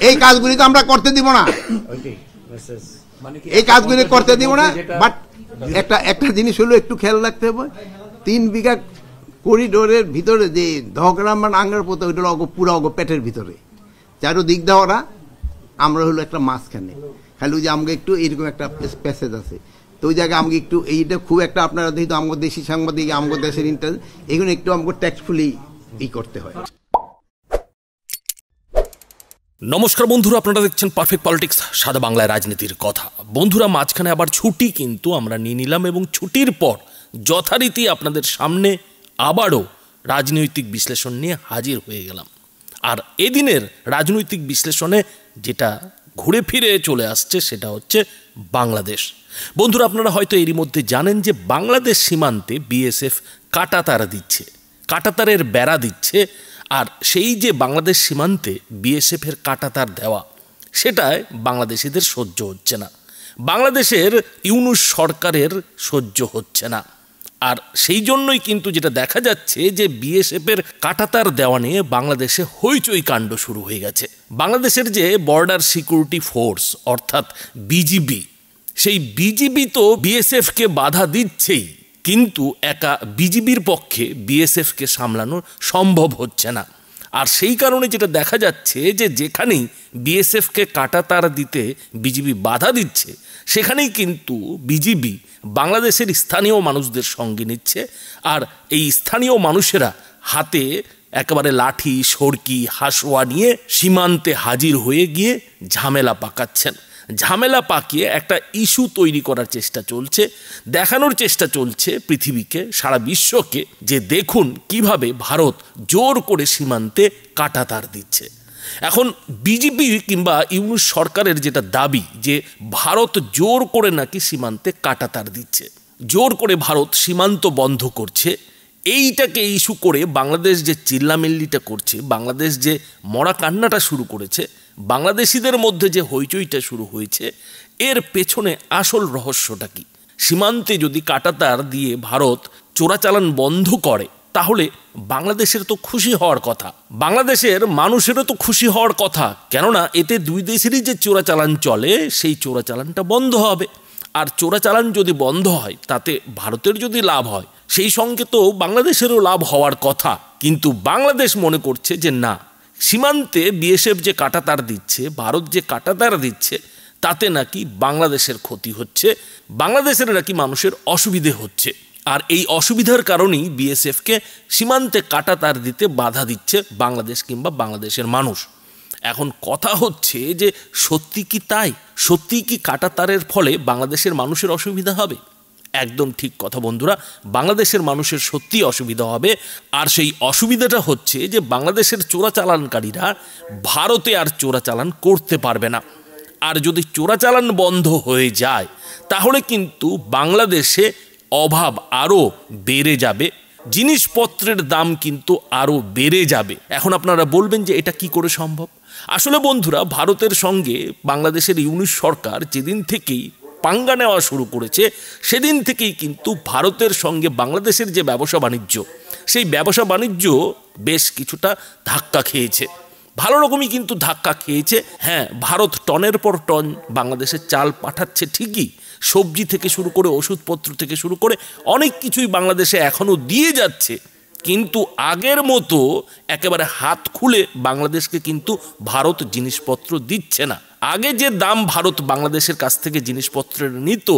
এই কাজগুলি তো আমরা করতে দিব না, এই কাজগুলি করতে দিব না। বাট একটা জিনিস হলো একটু খেয়াল রাখতে হবে, 3 বিঘা করিডোরের ভিতরে যে ধগরাম বা আঙ্গার পোতা ওইটা পুরো পেটের ভিতরে চারোদিক দেওয়ারা, আমরা হলো একটা মাঝখানে খালি যে আমাকে একটু এইরকম একটা প্যাসেজ আছে, তো ওই জায়গায় আমাকে একটু এইটা খুব একটা আপনারা যেহেতু আমাদের দেশি সাংবাদিক আমাদের দেশের ইন্টার এগুলো একটু আমাকে ট্যাক্টফুলি করতে হয়। নমস্কার বন্ধুরা, আপনারা দেখছেন পারফেক্ট পলিটিক্স, সাদা বাংলায় রাজনীতির কথা। বন্ধুরা, মাঝখানে আবার ছুটি কিন্তু আমরা নিয়ে নিলাম এবং ছুটির পর যথারীতি আপনাদের সামনে আবারও রাজনৈতিক বিশ্লেষণ নিয়ে হাজির হয়ে গেলাম। আর এদিনের রাজনৈতিক বিশ্লেষণে যেটা ঘুরে ফিরে চলে আসছে সেটা হচ্ছে বাংলাদেশ। বন্ধুরা, আপনারা হয়তো এরই মধ্যে জানেন যে বাংলাদেশ সীমান্তে বিএসএফ কাঁটাতার দিচ্ছে, কাঁটাতারের বেড়া দিচ্ছে। আর সেই যে বাংলাদেশ সীমান্তে বিএসএফের কাঁটাতার দেওয়া, সেটায় বাংলাদেশিদের সহ্য হচ্ছে না, বাংলাদেশের ইউনূস সরকারের সহ্য হচ্ছে না। আর সেই জন্যই কিন্তু যেটা দেখা যাচ্ছে যে বিএসএফের কাঁটাতার দেওয়া নিয়ে বাংলাদেশে হইচই কাণ্ড শুরু হয়ে গেছে। বাংলাদেশের যে বর্ডার সিকিউরিটি ফোর্স অর্থাৎ বিজিবি, সেই বিজিবি তো বিএসএফকে বাধা দিচ্ছেই, কিন্তু একা বিজিবির পক্ষে বিএসএফকে সামলানো সম্ভব হচ্ছে না। আর সেই কারণে যেটা দেখা যাচ্ছে যে যেখানেই বিএসএফকে কাঁটাতার দিতে বিজিবি বাধা দিচ্ছে, সেখানেই কিন্তু বিজিবি বাংলাদেশের স্থানীয় মানুষদের সঙ্গে নিচ্ছে। আর এই স্থানীয় মানুষেরা হাতে একেবারে লাঠি, সড়কি, হাসোয়া নিয়ে সীমান্তে হাজির হয়ে গিয়ে ঝামেলা পাকাচ্ছেন। ঝামেলা পাকিয়ে একটা ইস্যু তৈরি করার চেষ্টা চলছে, দেখানোর চেষ্টা চলছে পৃথিবীকে, সারা বিশ্বকে, যে দেখুন কিভাবে ভারত জোর করে সীমান্তে কাঁটাতার দিচ্ছে। এখন বিজেপি কিংবা ইউনূস সরকারের যেটা দাবি যে ভারত জোর করে নাকি সীমান্তে কাঁটাতার দিচ্ছে, জোর করে ভারত সীমান্ত বন্ধ করছে, এইটাকে ইস্যু করে বাংলাদেশ যে চিল্লামিল্লিটা করছে, বাংলাদেশ যে মরা কান্নাটা শুরু করেছে, বাংলাদেশিদের মধ্যে যে হইচইটা শুরু হয়েছে, এর পেছনে আসল রহস্যটা কি? সীমান্তে যদি কাঁটাতার দিয়ে ভারত চোরাচালান বন্ধ করে, তাহলে বাংলাদেশের তো খুশি হওয়ার কথা, বাংলাদেশের মানুষেরও তো খুশি হওয়ার কথা, কেননা এতে দুই দেশেরই যে চোরাচালান চলে সেই চোরাচালানটা বন্ধ হবে। আর চোরাচালান যদি বন্ধ হয়, তাতে ভারতের যদি লাভ হয়, সেই সঙ্গে তো বাংলাদেশেরও লাভ হওয়ার কথা। কিন্তু বাংলাদেশ মনে করছে যে না, সীমান্তে বিএসএফ যে কাঁটাতার দিচ্ছে, ভারত যে কাঁটাতার দিচ্ছে, তাতে নাকি বাংলাদেশের ক্ষতি হচ্ছে, বাংলাদেশের নাকি মানুষের অসুবিধে হচ্ছে। আর এই অসুবিধার কারণেই বিএসএফকে সীমান্তে কাঁটাতার দিতে বাধা দিচ্ছে বাংলাদেশ কিংবা বাংলাদেশের মানুষ। এখন কথা হচ্ছে যে সত্যি কি তাই? সত্যি কি কাঁটাতারের ফলে বাংলাদেশের মানুষের অসুবিধা হবে? একদম ঠিক কথা বন্ধুরা, বাংলাদেশের মানুষের সত্যি অসুবিধা হবে। আর সেই অসুবিধাটা হচ্ছে যে বাংলাদেশের চোরাচালানকারীরা ভারতে আর চোরাচালান করতে পারবে না। আর যদি চোরাচালান বন্ধ হয়ে যায়, তাহলে কিন্তু বাংলাদেশে অভাব আরও বেড়ে যাবে, জিনিসপত্রের দাম কিন্তু আরও বেড়ে যাবে। এখন আপনারা বলবেন যে এটা কি করে সম্ভব? আসলে বন্ধুরা, ভারতের সঙ্গে বাংলাদেশের ইউনূস সরকার যেদিন থেকেই পাঙ্গা নেওয়া শুরু করেছে, সেদিন থেকেই কিন্তু ভারতের সঙ্গে বাংলাদেশের যে ব্যবসা বাণিজ্য, সেই ব্যবসা বাণিজ্য বেশ কিছুটা ধাক্কা খেয়েছে, ভালো রকমই কিন্তু ধাক্কা খেয়েছে। হ্যাঁ, ভারত টনের পর টন বাংলাদেশে চাল পাঠাচ্ছে ঠিকই, সবজি থেকে শুরু করে ওষুধপত্র থেকে শুরু করে অনেক কিছুই বাংলাদেশে এখনও দিয়ে যাচ্ছে, কিন্তু আগের মতো একেবারে হাত খুলে বাংলাদেশকে কিন্তু ভারত জিনিসপত্র দিচ্ছে না। আগে যে দাম ভারত বাংলাদেশের কাছ থেকে জিনিসপত্রের নিত,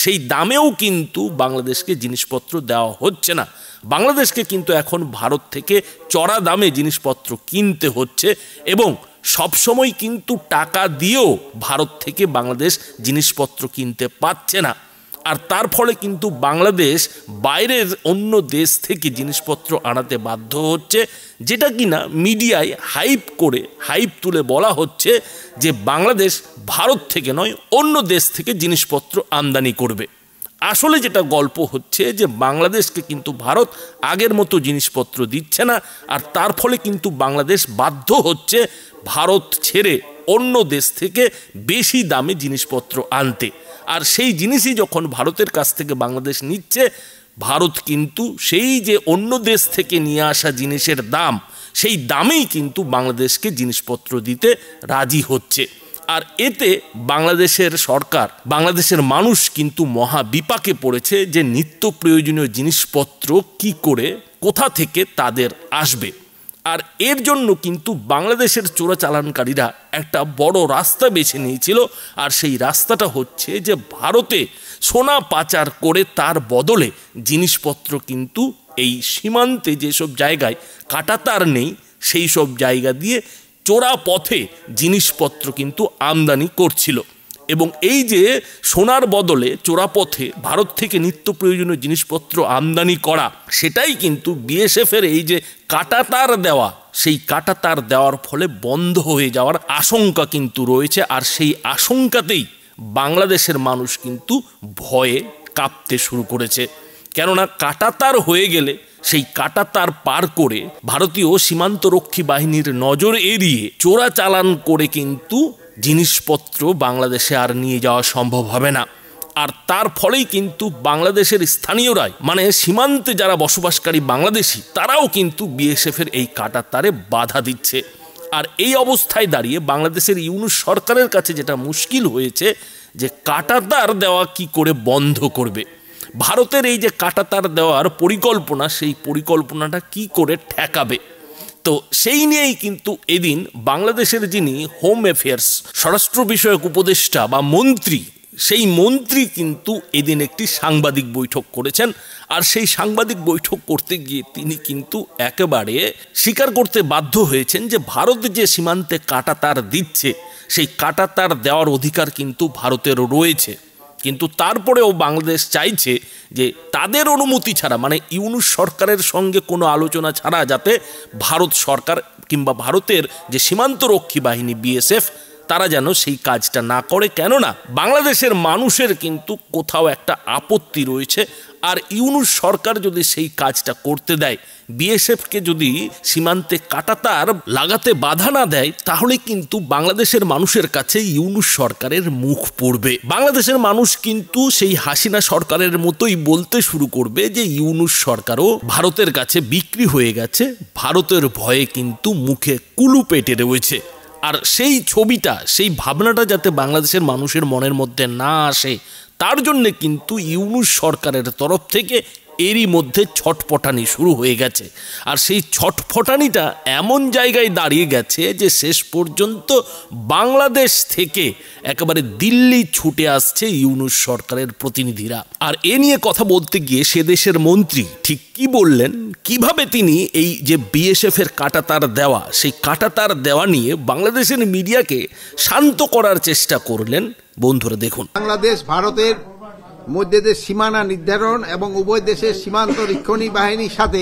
সেই দামেও কিন্তু বাংলাদেশকে জিনিসপত্র দেওয়া হচ্ছে না। বাংলাদেশকে কিন্তু এখন ভারত থেকে চড়া দামে জিনিসপত্র কিনতে হচ্ছে, এবং সবসময় কিন্তু টাকা দিয়েও ভারত থেকে বাংলাদেশ জিনিসপত্র কিনতে পারছে না। আর তার ফলে কিন্তু বাংলাদেশ বাইরের অন্য দেশ থেকে জিনিসপত্র আনাতে বাধ্য হচ্ছে, যেটা কিনা মিডিয়ায় হাইপ তুলে বলা হচ্ছে যে বাংলাদেশ ভারত থেকে নয়, অন্য দেশ থেকে জিনিসপত্র আমদানি করবে। আসলে যেটা গল্প হচ্ছে যে বাংলাদেশকে কিন্তু ভারত আগের মতো জিনিসপত্র দিচ্ছে না, আর তার ফলে কিন্তু বাংলাদেশ বাধ্য হচ্ছে ভারত ছেড়ে অন্য দেশ থেকে বেশি দামে জিনিসপত্র আনতে। আর সেই জিনিসই যখন ভারতের কাছ থেকে বাংলাদেশ নিচ্ছে, ভারত কিন্তু সেই যে অন্য দেশ থেকে নিয়ে আসা জিনিসের দাম, সেই দামেই কিন্তু বাংলাদেশকে জিনিসপত্র দিতে রাজি হচ্ছে। আর এতে বাংলাদেশের সরকার, বাংলাদেশের মানুষ কিন্তু মহা বিপাকে পড়েছে যে নিত্য প্রয়োজনীয় জিনিসপত্র কি করে, কোথা থেকে তাদের আসবে। আর এর জন্য কিন্তু বাংলাদেশের চোরাচালানকারীরা একটা বড় রাস্তা বেছে নিয়েছিল, আর সেই রাস্তাটা হচ্ছে যে ভারতে সোনা পাচার করে তার বদলে জিনিসপত্র কিন্তু এই সীমান্তে যেসব জায়গায় কাঁটাতার নেই সেই সব জায়গা দিয়ে চোরা পথে জিনিসপত্র কিন্তু আমদানি করছিল। এবং এই যে সোনার বদলে চোরা পথে ভারত থেকে নিত্য প্রয়োজনীয় জিনিসপত্র আমদানি করা, সেটাই কিন্তু বিএসএফের এই যে কাঁটাতার দেওয়া, সেই কাঁটাতার দেওয়ার ফলে বন্ধ হয়ে যাওয়ার আশঙ্কা কিন্তু রয়েছে। আর সেই আশঙ্কাতেই বাংলাদেশের মানুষ কিন্তু ভয়ে কাঁপতে শুরু করেছে। কেননা কাঁটাতার হয়ে গেলে সেই কাঁটাতার পার করে ভারতীয় সীমান্তরক্ষী বাহিনীর নজর এড়িয়ে চোরাচালান করে কিন্তু জিনিসপত্র বাংলাদেশে আর নিয়ে যাওয়া সম্ভব হবে না। আর তার ফলেই কিন্তু বাংলাদেশের স্থানীয়রাই, মানে সীমান্তে যারা বসবাসকারী বাংলাদেশি, তারাও কিন্তু বিএসএফের এই কাঁটাতারে বাধা দিচ্ছে। আর এই অবস্থায় দাঁড়িয়ে বাংলাদেশের ইউনূস সরকারের কাছে যেটা মুশকিল হয়েছে যে কাঁটাতার দেওয়া কি করে বন্ধ করবে। ভারতের এই যে কাঁটাতার দেওয়ার পরিকল্পনা, সেই পরিকল্পনাটা কি করে ঠেকাবে। তো সেই নিয়েই কিন্তু এদিন বাংলাদেশের যিনি হোম অ্যাফেয়ার্স, স্বরাষ্ট্র বিষয়ক উপদেষ্টা বা মন্ত্রী, সেই মন্ত্রী কিন্তু এদিন একটি সাংবাদিক বৈঠক করেছেন। আর সেই সাংবাদিক বৈঠক করতে গিয়ে তিনি কিন্তু একেবারে স্বীকার করতে বাধ্য হয়েছেন যে ভারত যে সীমান্তে কাঁটাতার দিচ্ছে, সেই কাঁটাতার দেওয়ার অধিকার কিন্তু ভারতের রয়েছে। কিন্তু তারপরেও বাংলাদেশ চাইছে যে তাদের অনুমতি ছাড়া, মানে ইউনূস সরকারের সঙ্গে কোনো আলোচনা ছাড়া যাতে ভারত সরকার কিংবা ভারতের যে সীমান্তরক্ষী বাহিনী বিএসএফ, তারা যেন সেই কাজটা না করে। কেননা বাংলাদেশের মানুষের কিন্তু কোথাও একটা আপত্তি রয়েছে। আর ইউনূস সরকার যদি সেই কাজটা করতে দেয়, বিএসএফকে যদি সীমান্তে কাঁটাতার লাগাতে বাধা না দেয়, তাহলে কিন্তু বাংলাদেশের মানুষের কাছে ইউনূস সরকারের মুখ পড়বে। বাংলাদেশের মানুষ কিন্তু সেই হাসিনা সরকারের মতোই বলতে শুরু করবে যে ইউনূস সরকারও ভারতের কাছে বিক্রি হয়ে গেছে, ভারতের ভয়ে কিন্তু মুখে কুলু পেটে রয়েছে। আর সেই ছবিটা, সেই ভাবনাটা যাতে বাংলাদেশের মানুষের মনের মধ্যে না আসে, তার জন্যে কিন্তু ইউনূস সরকারের তরফ থেকে এরই মধ্যে ছটফটানি শুরু হয়ে গেছে। আর সেই ছটফটানিটা এমন জায়গায় দাঁড়িয়ে গেছে যে শেষ পর্যন্ত বাংলাদেশ থেকে একেবারে দিল্লি ছুটে আসছে ইউনূস সরকারের প্রতিনিধিরা। আর এ নিয়ে কথা বলতে গিয়ে সে দেশের মন্ত্রী ঠিক কি বললেন, কিভাবে তিনি এই যে বিএসএফের কাঁটাতার দেওয়া, সেই কাঁটাতার দেওয়া নিয়ে বাংলাদেশের মিডিয়াকে শান্ত করার চেষ্টা করলেন, বন্ধুরা দেখুন। বাংলাদেশ ভারতের মধ্যে যে সীমানা নির্ধারণ এবং উভয় দেশের সীমান্ত রক্ষী বাহিনীর সাথে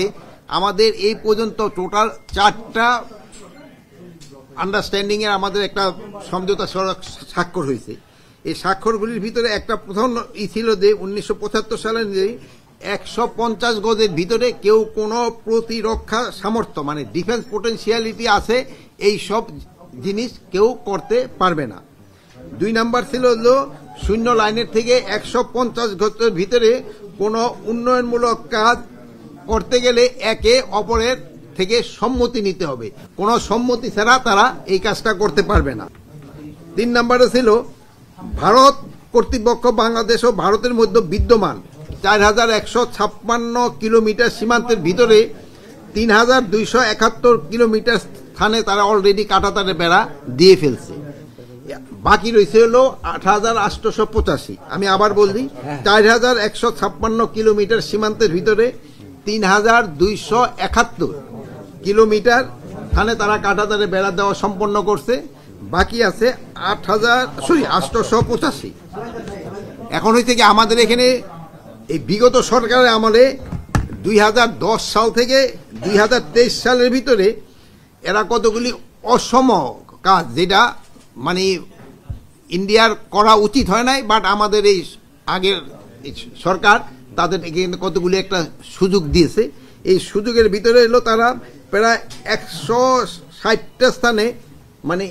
আমাদের এই পর্যন্ত টোটাল 4টা আন্ডারস্ট্যান্ডিং এর আমাদের একটা সমঝোতা স্বাক্ষর হয়েছে। এই স্বাক্ষরগুলির ভিতরে একটা প্রথম ছিল যে 1975 সালের যে 150 গজের ভিতরে কেউ কোনো প্রতিরক্ষা সামর্থ্য, মানে ডিফেন্স পোটেনশিয়ালিটি আছে, এই সব জিনিস কেউ করতে পারবে না। 2 নাম্বার ছিল শূন্য লাইনের থেকে 150 গজের ভিতরে কোনো উন্নয়নমূলক কাজ করতে গেলে একে অপরের থেকে সম্মতি নিতে হবে, কোনো সম্মতি ছাড়া তারা এই কাজটা করতে পারবে না। 3 নম্বরে ছিল ভারত কর্তৃপক্ষ বাংলাদেশ ও ভারতের মধ্যে বিদ্যমান 4156 কিলোমিটার সীমান্তের ভিতরে 3271 কিলোমিটার স্থানে তারা অলরেডি কাঁটাতারের বেড়া দিয়ে ফেলছে। বাকি রয়েছে হলো 8885। আমি আবার বলছি, 4156 কিলোমিটার সীমান্তের ভিতরে 3271 কিলোমিটার স্থানে তারা কাঁটাতারের বেড়া দেওয়া সম্পন্ন করছে। বাকি আছে 885। এখন হচ্ছে কি আমাদের এখানে এই বিগত সরকারের আমলে 2010 সাল থেকে 2023 সালের ভিতরে এরা কতগুলি অসম কাজ, যেটা মানে ইন্ডিয়ার করা উচিত হয় নাই, বাট আমাদের এই আগের সরকার তাদের এখানে কতগুলি একটা সুযোগ দিয়েছে। এই সুযোগের ভিতরে এলো তারা প্রায় 160টা স্থানে মানে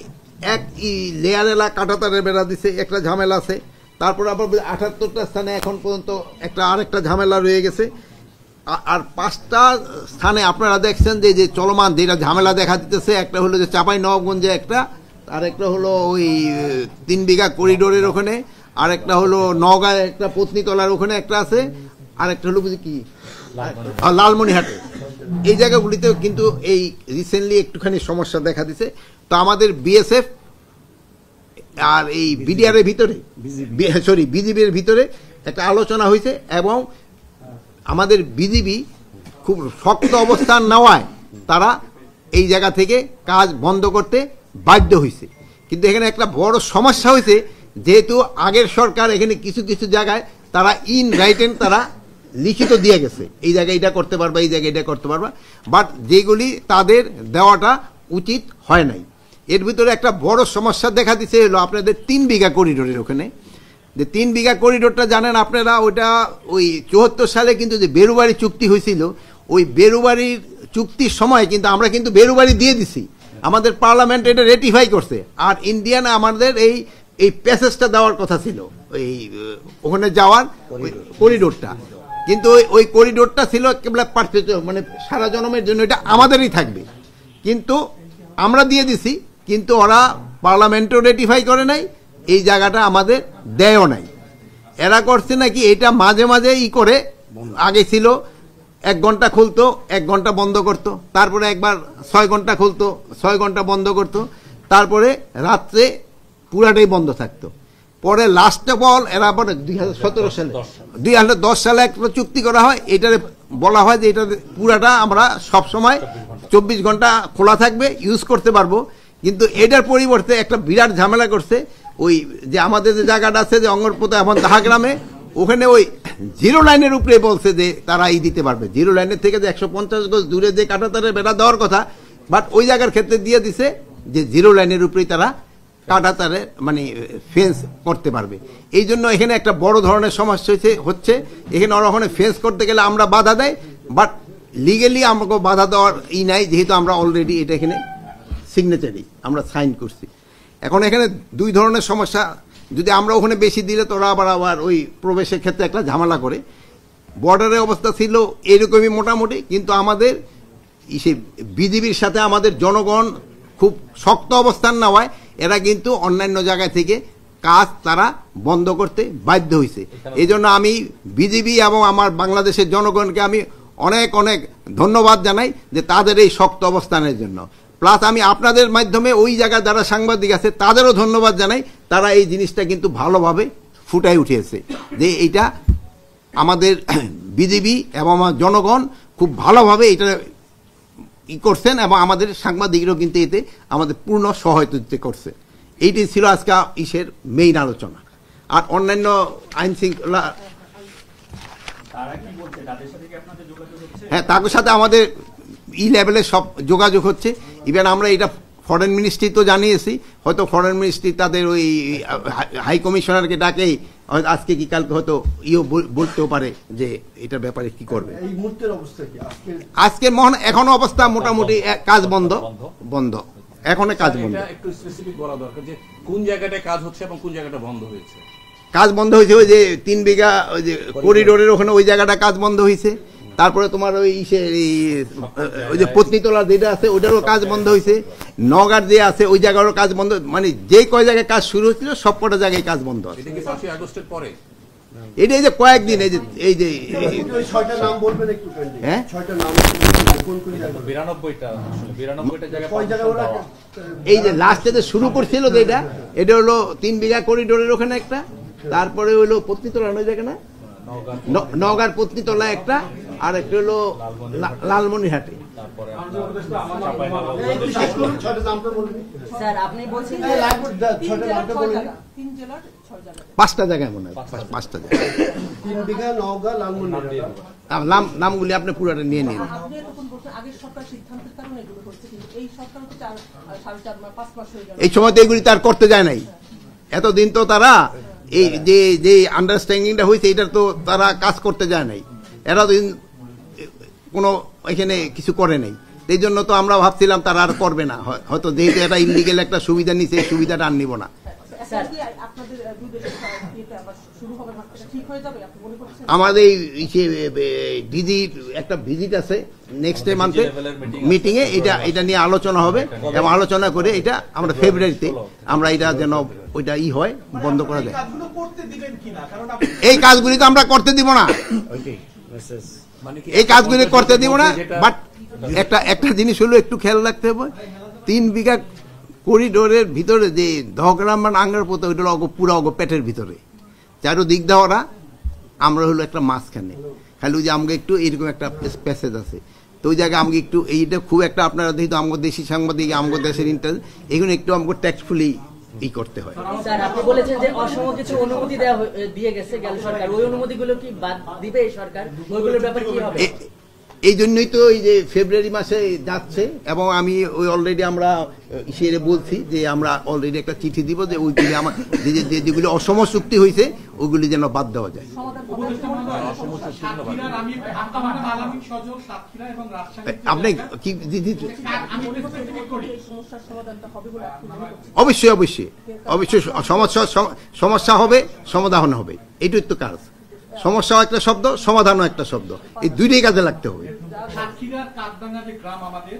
এক লেয়ারেলা কাঁটাতারের বেড়া দিছে, একটা ঝামেলা আছে। তারপর আবার 78টা স্থানে এখন পর্যন্ত আরেকটা ঝামেলা রয়ে গেছে। আর 5টা স্থানে আপনারা দেখছেন যে চলমান যেটা ঝামেলা দেখা দিতেছে, একটা হলো যে চাঁপাইনবাবগঞ্জে একটা, আর একটা হলো ওই 3 বিঘা করিডোরের ওখানে, আর একটা হলো নওগাঁয় একটা পত্নীতলার ওখানে একটা আছে, আর একটা হলো বুঝি কি লালমনিরহাটে। এই জায়গাগুলিতেও কিন্তু এই রিসেন্টলি একটুখানি সমস্যা দেখা দিছে। তো আমাদের বিএসএফ আর এই বিডিআর এর ভিতরে, বিজিবির ভিতরে একটা আলোচনা হয়েছে এবং আমাদের বিজিবি খুব শক্ত অবস্থান নেওয়ায় তারা এই জায়গা থেকে কাজ বন্ধ করতে বাধ্য হয়েছে। কিন্তু এখানে একটা বড় সমস্যা হয়েছে, যেহেতু আগের সরকার এখানে কিছু কিছু জায়গায় তারা ইন রাইটেন তারা লিখিত দিয়ে গেছে, এই জায়গায় এটা করতে পারবা, এই জায়গায় এটা করতে পারবা, বাট যেগুলি তাদের দেওয়াটা উচিত হয় নাই। এর ভিতরে একটা বড় সমস্যা দেখা দিচ্ছে হলো আপনাদের 3 বিঘা করিডোরের ওখানে। যে 3 বিঘা করিডোরটা জানেন আপনারা, ওইটা ওই 74 সালে কিন্তু যে বেরুবাড়ি চুক্তি হয়েছিল, ওই বেরুবাড়ির চুক্তির সময় কিন্তু আমরা কিন্তু বেরুবাড়ি দিয়ে দিছি, আমাদের পার্লামেন্ট এটা রেটিফাই করছে। আর ইন্ডিয়ান আমাদের এই প্যাসেজটা দেওয়ার কথা ছিল, ওই ওখানে যাওয়ার করিডোরটা, কিন্তু ওই করিডোরটা ছিল কেবল পারপেচুয়াল, মানে সারা জনমের জন্য এটা আমাদেরই থাকবে। কিন্তু আমরা দিয়ে দিছি, কিন্তু ওরা পার্লামেন্টও রেটিফাই করে নাই, এই জায়গাটা আমাদের দেয়ও নাই। এরা করছে নাকি এটা মাঝে মাঝে করে, আগে ছিল 1 ঘন্টা খুলতো 1 ঘন্টা বন্ধ করতো, তারপরে একবার 6 ঘন্টা খুলতো 6 ঘন্টা বন্ধ করতো, তারপরে রাত্রে পুরাটাই বন্ধ থাকতো। পরে লাস্ট অফ অল এরা পরে 2010 সালে একটা চুক্তি করা হয়, এটারে বলা হয় যে এটা পুরাটা আমরা সব সময় 24 ঘন্টা খোলা থাকবে, ইউজ করতে পারবো। কিন্তু এটার পরিবর্তে একটা বিরাট ঝামেলা করছে, ওই যে আমাদের যে জায়গাটা আছে যে অঙ্গরপোতা এখন দাহাগ্রামে, ওখানে ওই 0 লাইনের উপরে বলছে যে তারা দিতে পারবে। 0 লাইনের থেকে যে 150 গজ দূরে যে কাঁটাতারের বেড়া দেওয়ার কথা, বাট ওই জায়গার ক্ষেত্রে দিয়ে দিছে যে 0 লাইনের উপরেই তারা কাঁটাতারে মানে ফেন্স করতে পারবে। এই জন্য এখানে একটা বড় ধরনের সমস্যা হচ্ছে। এখানে ওরা ওখানে ফেন্স করতে গেলে আমরা বাধা দেয়, বাট লিগেলি আমাকে বাধা দেওয়ার নাই, যেহেতু আমরা অলরেডি এটা এখানে সিগনেচারি আমরা সাইন করছি। এখন এখানে 2 ধরনের সমস্যা, যদি আমরা ওখানে বেশি দিলে তোরা আবার ওই প্রবেশের ক্ষেত্রে একটা ঝামেলা করে। বর্ডারের অবস্থা ছিল এরকমই মোটামুটি, কিন্তু আমাদের সেই বিজিবির সাথে আমাদের জনগণ খুব শক্ত অবস্থান নেওয়ায় এরা কিন্তু অন্যান্য জায়গা থেকে কাজ তারা বন্ধ করতে বাধ্য হয়েছে। এই জন্য আমি বিজিবি এবং আমার বাংলাদেশের জনগণকে আমি অনেক অনেক ধন্যবাদ জানাই যে তাদের এই শক্ত অবস্থানের জন্য। প্লাস আমি আপনাদের মাধ্যমে ওই জায়গায় যারা সাংবাদিক আছে তাদেরও ধন্যবাদ জানাই, তারা এই জিনিসটা কিন্তু ভালোভাবে ফুটাই উঠিয়েছে যে এইটা আমাদের বিজিবি এবং আমার জনগণ খুব ভালোভাবে এটা করছেন, এবং আমাদের সাংবাদিকরাও কিন্তু এতে আমাদের পূর্ণ সহায়তা করছে। এইটাই ছিল আজকে ইসের মেইন আলোচনা। আর অন্যান্য আইন শৃঙ্খলা, হ্যাঁ, তাদের সাথে আমাদের লেভেলে সব যোগাযোগ হচ্ছে। ইভেন আমরা এটা ফরেন মিনিস্ট্রি তো জানিয়েছি, হয়তো ফরেন মিনিস্ট্রি তাদের ওই হাই কমিশনারকে ডাকেই আজকে কি কালকে হয়তো বলতেও পারে যে এটার ব্যাপারে কি করবে। এই মুহূর্তের অবস্থা কি আজকে এখনো অবস্থা মোটামুটি কাজ বন্ধ এখনো কাজ বন্ধ। একটু স্পেসিফিক বলা দরকার যে কোন জায়গাটায় কাজ হচ্ছে এবং কোন জায়গাটা বন্ধ হয়েছে। কাজ বন্ধ হয়েছে ওই যে 3 বিঘা ওই যে করিডোরের ওখানে ওই জায়গাটা কাজ বন্ধ হয়েছে। তারপরে তোমার ওই যে পত্নীতলা যেটা আছে ওইটারও কাজ বন্ধ হয়েছে। নওগাঁর যে আছে ওই জায়গারও কাজ বন্ধ, মানে যে কয় জায়গায় কাজ শুরু হয়েছিল সব কটা জায়গায় কাজ বন্ধ আছে। এটা কি 5ই আগস্টের পরে? এটা এই যে কয়েকদিন এই যে 6টা নাম বলবেন একটু, হ্যাঁ 6টা নাম কোন কোন জায়গা? 92টা জায়গা এই যে লাস্টে যে শুরু করছিল যে এটা হলো 3 বিঘা করিডোরের ওখানে একটা, তারপরে হলো পত্নীতলা ওই জায়গা না নওগাঁর পত্নীতলা একটা, আর একটা হলো লালমনিরহাটে। পাঁচটা জায়গায় মনে হয়, 5টা জায়গায়। 3 বিঘা নওগাঁ লালমনিরহাট নামগুলি আপনি পুরোটা নিয়ে নিন। এই সময় তো এগুলি তার করতে যায় নাই, এতদিন তো তারা এই যে আন্ডারস্ট্যান্ডিংটা হয়েছে এটার তো তারা কাজ করতে যায় নাই, এরা তো কোনো এখানে কিছু করে নাই। এই জন্য তো আমরা ভাবছিলাম তারা আর করবে না, হয়তো যেহেতু এটা ইলিগেল একটা সুবিধা নিছে এই সুবিধাটা আর নিব না। আমাদের ডিজির একটা ভিজিট আছে নেক্সট মান্থে মিটিংয়ে, এটা নিয়ে আলোচনা হবে এবং আলোচনা করে এটা আমরা ফেব্রুয়ারিতে আমরা এটা যেন ওইটা হয় বন্ধ করা যায়। এই কাজগুলি তো আমরা করতে দিব না, এই কাজগুলি করতে দিব না। বাট একটা জিনিস হলো একটু খেয়াল রাখতে হবে, 3 বিঘা করিডোরের ভিতরে যে ধগরাম আঙ্গার পোতা ওইটা পুরো পেটের ভিতরে চারোদিক দেওয়ারা, আমরা হলো একটা মাঝখানে খালি ওই যে আমাকে একটু এরকম একটা প্যাসেজ আছে, তো ওই জায়গায় আমাকে একটু এইটা খুব একটা আপনারা যেহেতু আমাদের দেশি সাংবাদিক আমাদের দেশের ইন্টারেস্ট এগুলো একটু আমাকে ট্যাক্সফুলি করতে হয়। স্যার আপনি বলেছেন যে অসম কিছু অনুমতি দিয়ে গেছে গেল সরকার, ওই অনুমতিগুলো কি বাদ দিবে এই সরকার? ওইগুলোর ব্যাপারে কি হবে? এই জন্যই তো এই যে ফেব্রুয়ারি মাসে যাচ্ছে এবং আমি ওই অলরেডি আমরা ইসেরে বলছি যে আমরা অলরেডি একটা চিঠি দিব যে ওইগুলি আমার যেগুলি অসম চুক্তি হয়েছে ওইগুলি যেন বাদ দেওয়া যায়। আপনি কি অবশ্যই অবশ্যই অবশ্যই সমস্যা হবে, সমাধান হবে, এইটাই তো কাজ। সমস্যাও একটা শব্দ, সমাধানও একটা শব্দ, এই দুইটাই কাজে লাগতে হবে। সাতক্ষীরার কাকডাঙ্গা যে গ্রাম আমাদের,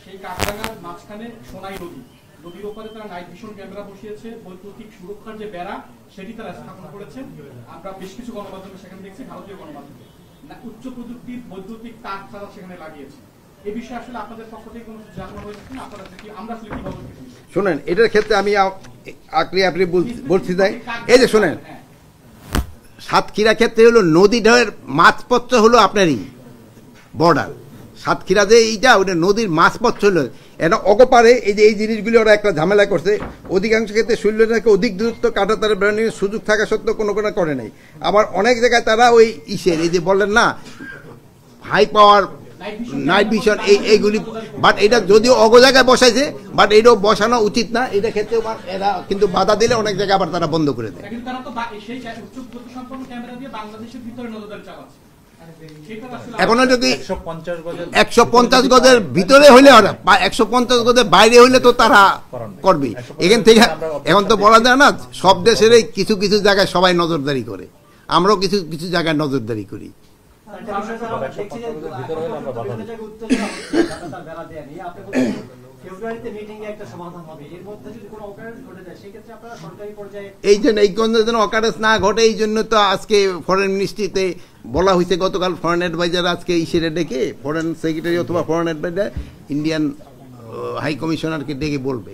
সেই কাকডাঙ্গার মাঝখানে সোনাই নদী, নদীর ওপারে তারা নাইট ভিশন ক্যামেরা বসিয়েছে, বৈদ্যুতিক সুরক্ষার যে বেড়া সেটি তারা স্থাপন করেছেন। আমরা বেশ কিছু গণমাধ্যমে সেখানে দেখছি, ভারতীয় গণমাধ্যমে উচ্চ প্রযুক্তির বৈদ্যুতিক তার তারা সেখানে লাগিয়েছে। এই বিষয়ে আসলে আপনাদের পক্ষ থেকে কোনো জানানো হয়েছে কিনা, আপনারা কি আমরা আসলে কি বলতে চাই? শোনেন, এটার ক্ষেত্রে আমি আপনি বলছি যাই, এই যে শোনেন, সাতক্ষীরা ক্ষেত্রে হলো নদীটার মাঝপথ হলো আপনারই বর্ডার। সাতক্ষীরা যে এইটা ওটা নদীর মাঝপথ হলো, এটা অগপারে এই যে এই জিনিসগুলি ওরা একটা ঝামেলা করছে। অধিকাংশ ক্ষেত্রে শৈলটাকে অধিক দূরত্ব কাটা তারা বেড়ানোর সুযোগ থাকা সত্ত্বেও কোনো করে নাই। আবার অনেক জায়গায় তারা ওই ইসের এই যে বললেন না হাই পাওয়ার নাইট ভিশন এইগুলি, বাট এটা যদিও অগ জায়গায় বসাইছে, বাট এইটাও বসানো উচিত না। এটা ক্ষেত্রে এরা কিন্তু বাধা দিলে অনেক জায়গায় আবার তারা বন্ধ করে দেয়। এখন যদি 150 গজের ভিতরে হইলে 150 গজের বাইরে হইলে তো তারা করবে। এখান থেকে এখন তো বলা যায় না, সব দেশের কিছু কিছু জায়গায় সবাই নজরদারি করে, আমরাও কিছু কিছু জায়গায় নজরদারি করি। এই জন্য এই যেন অকারেন্স না ঘটে, এই জন্য তো আজকে ফরেন মিনিস্ট্রিতে বলা হয়েছে, গতকাল ফরেন অ্যাডভাইজার আজকে ইসেরে ডেকে ফরেন সেক্রেটারি অথবা ফরেন অ্যাডভাইজার ইন্ডিয়ান হাই কমিশনারকে ডেকে বলবে।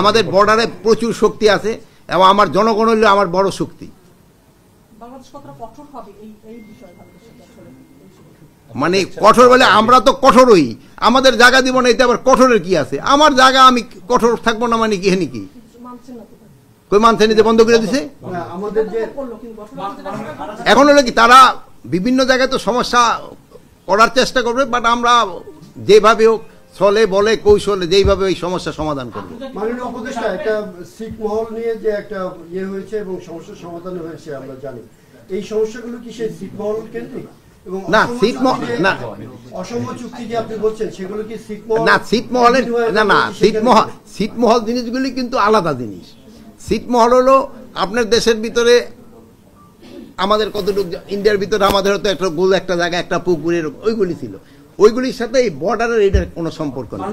আমাদের বর্ডারে প্রচুর শক্তি আছে এবং আমার জনগণ হলো আমার বড় শক্তি। মানে কঠোর বলে আমরা তো কঠোরই, আমাদের জায়গা দিব না, এতে আবার কঠোরের কি আছে? আমার জায়গা আমি কঠোর থাকবো না মানে কি? হেনি কি কই মানছে নিতে বন্ধ করে দিছে? এখন হলো কি তারা বিভিন্ন জায়গায় তো সমস্যা করার চেষ্টা করবে, বাট আমরা যেভাবে হোক ছলে বলে কৌশলে যেইভাবে ওই সমস্যা সমাধান করবে। মাননীয় উপদেষ্টা, একটা শিখ মহল নিয়ে যে একটা হয়েছে এবং সমস্যার সমাধান হয়েছে আমরা জানি, এই সমস্যাগুলো কি সেই শিখ মহল কেন্দ্রিক? না ছিটমহল জিনিসগুলি কিন্তু আলাদা জিনিস। ছিটমহল হলো আপনার দেশের ভিতরে, আমাদের কতটুকু ইন্ডিয়ার ভিতরে আমাদের হয়তো একটা গোল একটা জায়গা একটা পুকুরের ওইগুলি ছিল, ওইগুলির সাথে এই বর্ডারের এটার কোনো সম্পর্ক নেই।